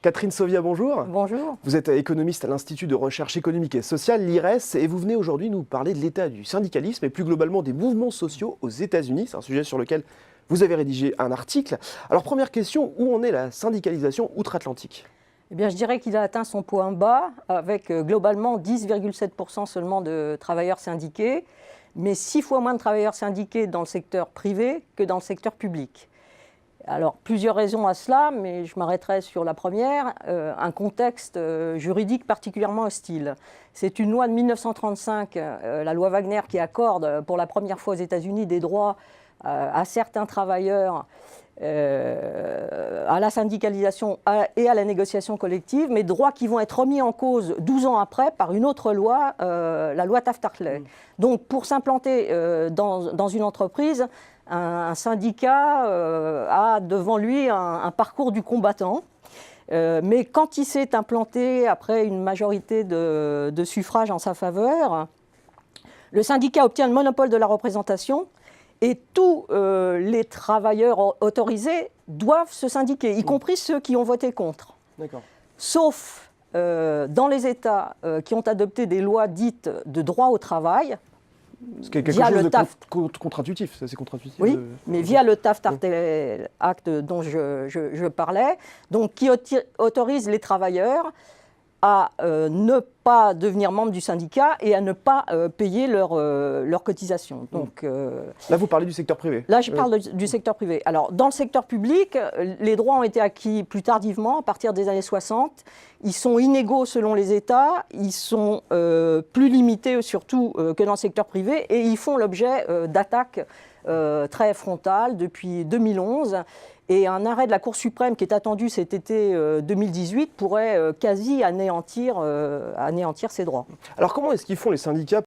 Catherine Sauvia, bonjour. Bonjour. Vous êtes économiste à l'Institut de recherche économique et sociale, l'IRES, et vous venez aujourd'hui nous parler de l'état du syndicalisme et plus globalement des mouvements sociaux aux États-Unis. C'est un sujet sur lequel vous avez rédigé un article. Alors première question, où en est la syndicalisation outre-Atlantique ? Eh bien, je dirais qu'il a atteint son point bas avec globalement 10,7% seulement de travailleurs syndiqués, mais 6 fois moins de travailleurs syndiqués dans le secteur privé que dans le secteur public. Alors, plusieurs raisons à cela, mais je m'arrêterai sur la première, un contexte juridique particulièrement hostile. C'est une loi de 1935, la loi Wagner, qui accorde pour la première fois aux États-Unis des droits à certains travailleurs à la syndicalisation et à la négociation collective, mais droits qui vont être remis en cause 12 ans après par une autre loi, la loi Taft-Hartley. Donc, pour s'implanter dans une entreprise, un syndicat a devant lui un parcours du combattant. Mais quand il s'est implanté après une majorité de suffrages en sa faveur, le syndicat obtient le monopole de la représentation et tous les travailleurs autorisés doivent se syndiquer, y compris ceux qui ont voté contre. Sauf dans les États qui ont adopté des lois dites de droit au travail. C'est quelque chose de contre-intuitif, ça c'est contre-intuitif. Oui, mais via le Taft-Hartley Act dont je parlais, donc qui autorise les travailleurs à ne pas devenir membre du syndicat et à ne pas payer leurs cotisations. Donc, là, vous parlez du secteur privé. Là, je parle du secteur privé. Alors, dans le secteur public, les droits ont été acquis plus tardivement, à partir des années 60. Ils sont inégaux selon les États, ils sont plus limités surtout que dans le secteur privé, et ils font l'objet d'attaques très frontales depuis 2011. Et un arrêt de la Cour suprême qui est attendu cet été 2018 pourrait quasi anéantir ces droits. Alors comment est-ce qu'ils font les syndicats